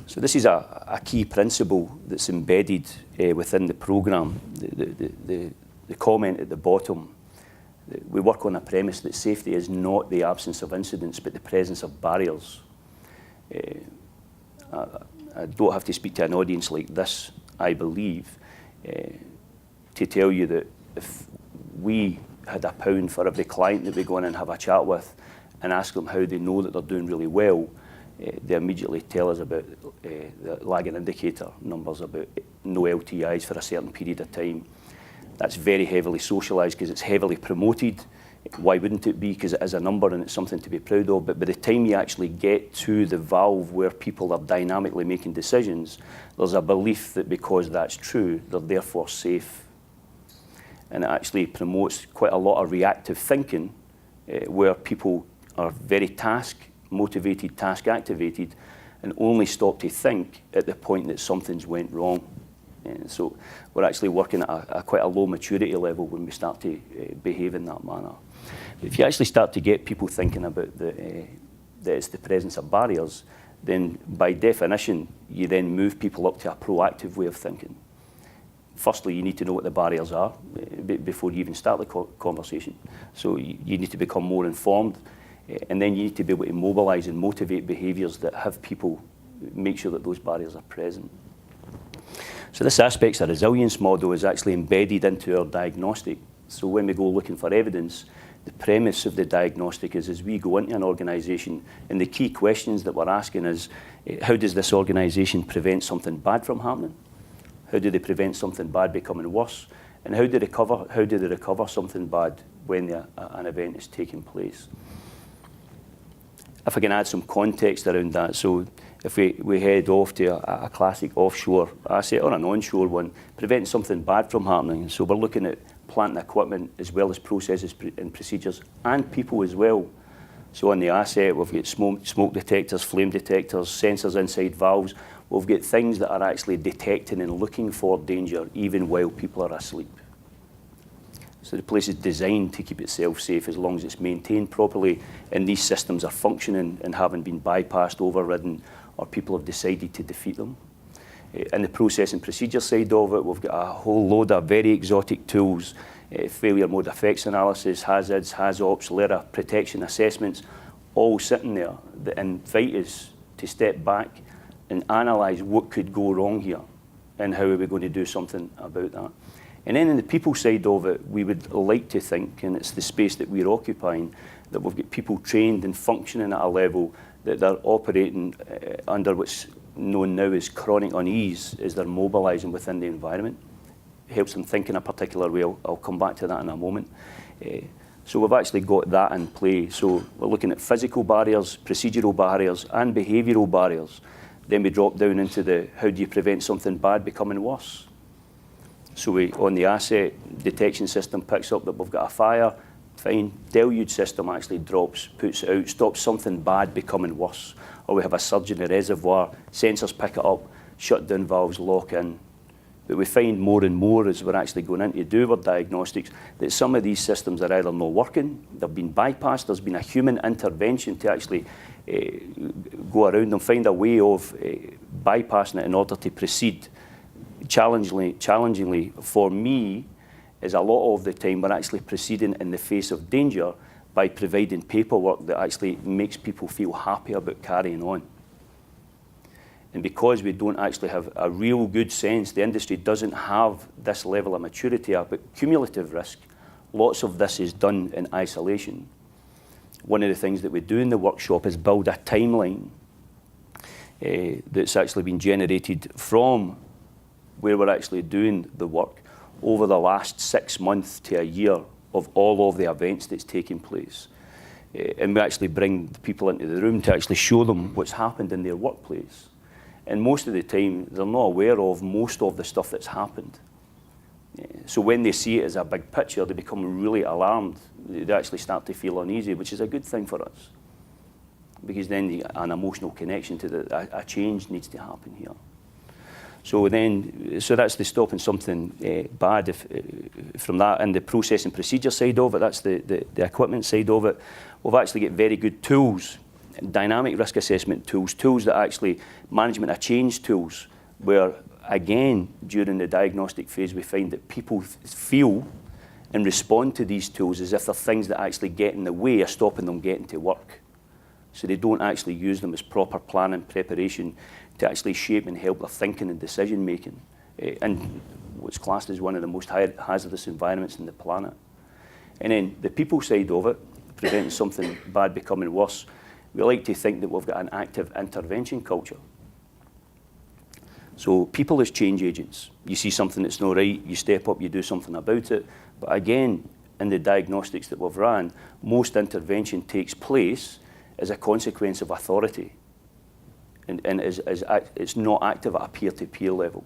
So this is a key principle that's embedded within the programme. The comment at the bottom, we work on a premise that safety is not the absence of incidents, but the presence of barriers. I don't have to speak to an audience like this, I believe, to tell you that if we had £1 for every client that we go in and have a chat with and ask them how they know that they're doing really well, they immediately tell us about the lagging indicator numbers, about no LTIs for a certain period of time. That's very heavily socialised because it's heavily promoted. Why wouldn't it be? Because it is a number and it's something to be proud of. But by the time you actually get to the valve where people are dynamically making decisions, there's a belief that because that's true, they're therefore safe. And it actually promotes quite a lot of reactive thinking where people are very task-motivated, task-activated, and only stop to think at the point that something's went wrong. And so we're actually working at quite a low maturity level when we start to behave in that manner. If you actually start to get people thinking about that it's the presence of barriers, then by definition, you then move people up to a proactive way of thinking. Firstly, you need to know what the barriers are before you even start the conversation. So you need to become more informed, and then you need to be able to mobilise and motivate behaviours that have people make sure that those barriers are present. So this aspects of resilience model is actually embedded into our diagnostic. So when we go looking for evidence, the premise of the diagnostic is as we go into an organisation, and the key questions that we're asking is, how does this organisation prevent something bad from happening? How do they prevent something bad becoming worse? And how do they recover something bad when an event is taking place? If I can add some context around that, so if we head off to a classic offshore asset or an onshore one, prevent something bad from happening. So we're looking at plant and equipment as well as processes and procedures and people as well. So on the asset, we've got smoke detectors, flame detectors, sensors inside valves. We've got things that are actually detecting and looking for danger even while people are asleep. So the place is designed to keep itself safe as long as it's maintained properly and these systems are functioning and haven't been bypassed, overridden, or people have decided to defeat them. In the process and procedure side of it, we've got a whole load of very exotic tools, failure mode effects analysis, hazards, HAZOPs, LERA protection assessments, all sitting there that invite us to step back and analyse what could go wrong here and how are we going to do something about that. And then in the people side of it, we would like to think, and it's the space that we're occupying, that we've got people trained and functioning at a level that they're operating under what's known now as chronic unease as they're mobilising within the environment. It helps them think in a particular way. I'll come back to that in a moment. So we've actually got that in play. So we're looking at physical barriers, procedural barriers, and behavioural barriers. Then we drop down into the how do you prevent something bad becoming worse? So on the asset detection system picks up that we've got a fire, fine. Deluge system actually drops, puts it out, stops something bad becoming worse. Or we have a surge in the reservoir, sensors pick it up, shut down valves, lock in. But we find more and more as we're actually going in to do our diagnostics that some of these systems are either not working, they've been bypassed, there's been a human intervention to actually go around and find a way of bypassing it in order to proceed. Challengingly for me is a lot of the time we're actually proceeding in the face of danger by providing paperwork that actually makes people feel happy about carrying on. And because we don't actually have a real good sense, the industry doesn't have this level of maturity about cumulative risk. Lots of this is done in isolation. One of the things that we do in the workshop is build a timeline that's actually been generated from where we're actually doing the work over the last 6 months to a year of all of the events that's taking place. And we actually bring the people into the room to actually show them what's happened in their workplace. And most of the time, they're not aware of most of the stuff that's happened. So when they see it as a big picture, they become really alarmed. They actually start to feel uneasy, which is a good thing for us. Because then an emotional connection to a change needs to happen here. So that's the stopping something bad from that. And the process and procedure side of it, that's the equipment side of it. We've actually got very good tools dynamic risk assessment tools, tools that actually, management of change tools, where again, during the diagnostic phase, we find that people feel and respond to these tools as if they're things that actually get in the way of stopping them getting to work. So they don't actually use them as proper planning, preparation to actually shape and help their thinking and decision making. And what's classed as one of the most hazardous environments on the planet. And then the people side of it, preventing something bad becoming worse, we like to think that we've got an active intervention culture. So people as change agents, you see something that's not right, you step up, you do something about it. But again, in the diagnostics that we've ran, most intervention takes place as a consequence of authority. And it's not active at a peer-to-peer level.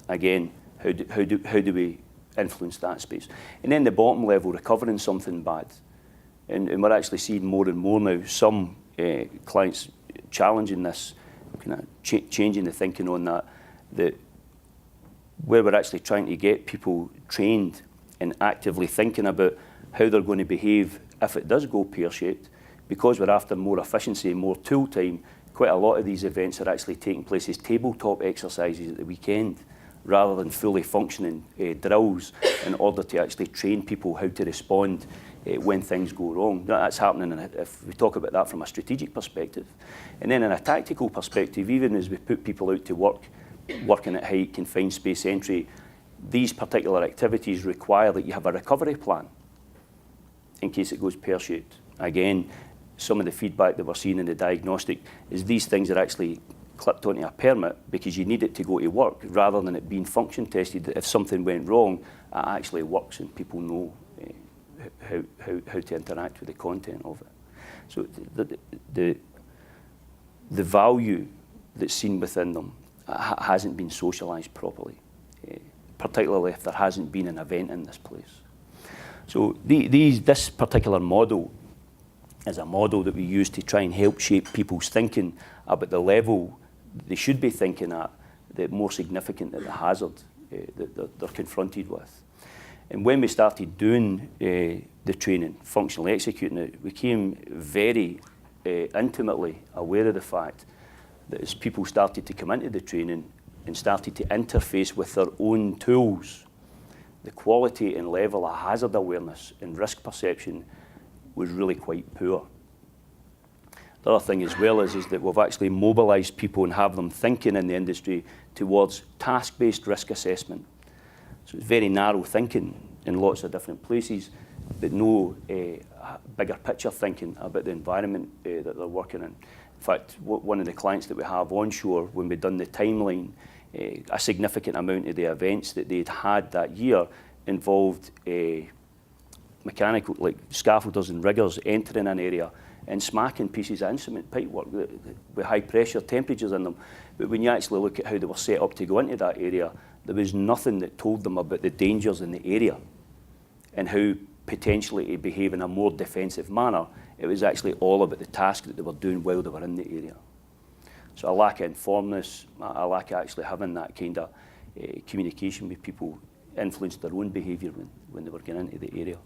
Again, how do we influence that space? And then the bottom level, recovering something bad. And we're actually seeing more and more now, some clients challenging this, kind of changing the thinking on that, that where we're actually trying to get people trained and actively thinking about how they're going to behave if it does go pear-shaped, because we're after more efficiency, more tool time. Quite a lot of these events are actually taking place as tabletop exercises at the weekend, rather than fully functioning drills in order to actually train people how to respond when things go wrong. That's happening if we talk about that from a strategic perspective. And then in a tactical perspective, even as we put people out to work, working at height, confined space entry, these particular activities require that you have a recovery plan in case it goes pear-shaped. Again, some of the feedback that we're seeing in the diagnostic is these things are actually clipped onto a permit because you need it to go to work, rather than it being function tested, that if something went wrong, it actually works and people know how to interact with the content of it. So the value that's seen within them hasn't been socialised properly, particularly if there hasn't been an event in this place. So this particular model is a model that we use to try and help shape people's thinking about the level they should be thinking at, the more significant the hazard that they're confronted with. And when we started doing the training, functionally executing it, we became very intimately aware of the fact that as people started to come into the training and started to interface with their own tools, the quality and level of hazard awareness and risk perception was really quite poor. The other thing as well is that we've actually mobilised people and have them thinking in the industry towards task-based risk assessment. So it's very narrow thinking in lots of different places, but no bigger picture thinking about the environment that they're working in. In fact, one of the clients that we have onshore, when we've done the timeline, a significant amount of the events that they'd had that year involved mechanical, like scaffolders and riggers entering an area and smacking pieces of instrument pipework with high pressure temperatures in them. But when you actually look at how they were set up to go into that area, there was nothing that told them about the dangers in the area and how potentially to behave in a more defensive manner. It was actually all about the task that they were doing while they were in the area. So a lack of informedness, a lack of actually having that kind of communication with people influenced their own behaviour when they were getting into the area.